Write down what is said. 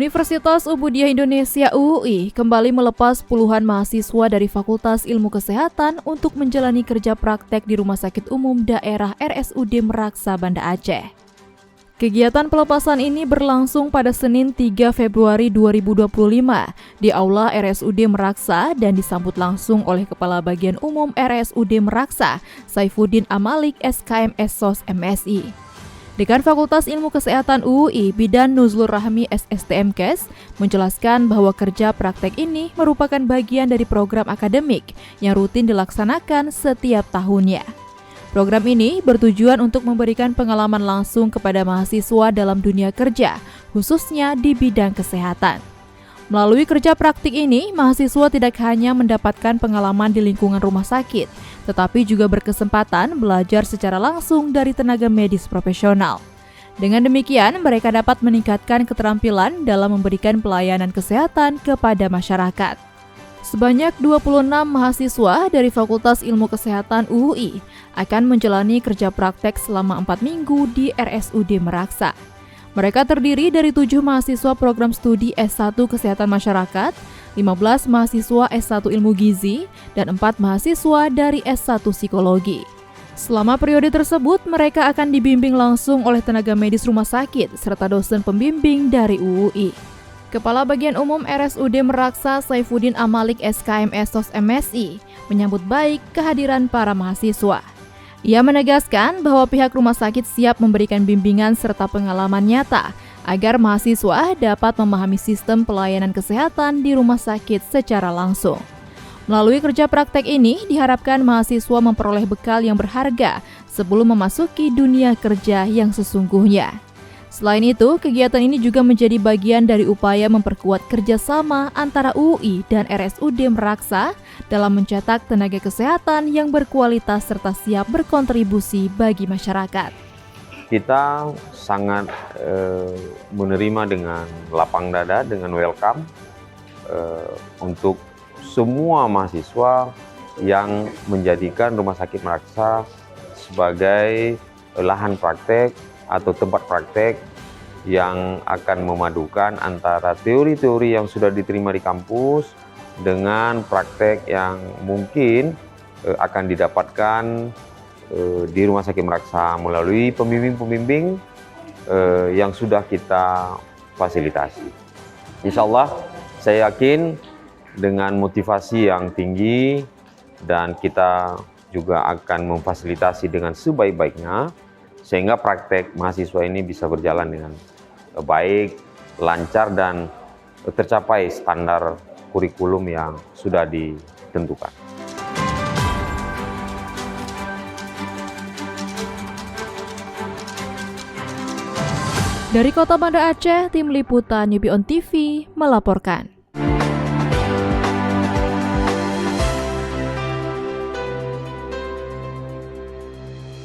Universitas Ubudiah Indonesia (UUI) kembali melepas puluhan mahasiswa dari Fakultas Ilmu Kesehatan untuk menjalani kerja praktek di Rumah Sakit Umum Daerah RSUD Meraksa, Banda Aceh. Kegiatan pelepasan ini berlangsung pada Senin 3 Februari 2025 di Aula RSUD Meraksa dan disambut langsung oleh Kepala Bagian Umum RSUD Meraksa, Saifuddin Amalik, SKM SOS MSI. Dekan Fakultas Ilmu Kesehatan UUI, Bidan Nuzlur Rahmi SSTMKes, menjelaskan bahwa kerja praktek ini merupakan bagian dari program akademik yang rutin dilaksanakan setiap tahunnya. Program ini bertujuan untuk memberikan pengalaman langsung kepada mahasiswa dalam dunia kerja, khususnya di bidang kesehatan. Melalui kerja praktik ini, mahasiswa tidak hanya mendapatkan pengalaman di lingkungan rumah sakit, tetapi juga berkesempatan belajar secara langsung dari tenaga medis profesional. Dengan demikian, mereka dapat meningkatkan keterampilan dalam memberikan pelayanan kesehatan kepada masyarakat. Sebanyak 26 mahasiswa dari Fakultas Ilmu Kesehatan UUI akan menjalani kerja praktek selama 4 minggu di RSUD Meraksa. Mereka terdiri dari 7 mahasiswa program studi S1 Kesehatan Masyarakat, 15 mahasiswa S1 Ilmu Gizi, dan 4 mahasiswa dari S1 Psikologi. Selama periode tersebut, mereka akan dibimbing langsung oleh tenaga medis rumah sakit serta dosen pembimbing dari UUI. Kepala Bagian Umum RSUD Meraksa, Saifuddin Amalik, SKM SOS MSI, menyambut baik kehadiran para mahasiswa. Ia menegaskan bahwa pihak rumah sakit siap memberikan bimbingan serta pengalaman nyata agar mahasiswa dapat memahami sistem pelayanan kesehatan di rumah sakit secara langsung. Melalui kerja praktek ini, diharapkan mahasiswa memperoleh bekal yang berharga sebelum memasuki dunia kerja yang sesungguhnya. Selain itu, kegiatan ini juga menjadi bagian dari upaya memperkuat kerjasama antara UUI dan RSUD Meraksa dalam mencetak tenaga kesehatan yang berkualitas serta siap berkontribusi bagi masyarakat. Kita sangat menerima dengan lapang dada, dengan welcome untuk semua mahasiswa yang menjadikan Rumah Sakit Meraksa sebagai lahan praktek atau tempat praktek yang akan memadukan antara teori-teori yang sudah diterima di kampus dengan praktek yang mungkin akan didapatkan di Rumah Sakit Meraksa melalui pembimbing-pembimbing yang sudah kita fasilitasi. Insya Allah, saya yakin dengan motivasi yang tinggi dan kita juga akan memfasilitasi dengan sebaik-baiknya, sehingga praktek mahasiswa ini bisa berjalan dengan baik, lancar, dan tercapai standar kurikulum yang sudah ditentukan. Dari Kota Banda Aceh, Tim Liputan UPI On TV melaporkan.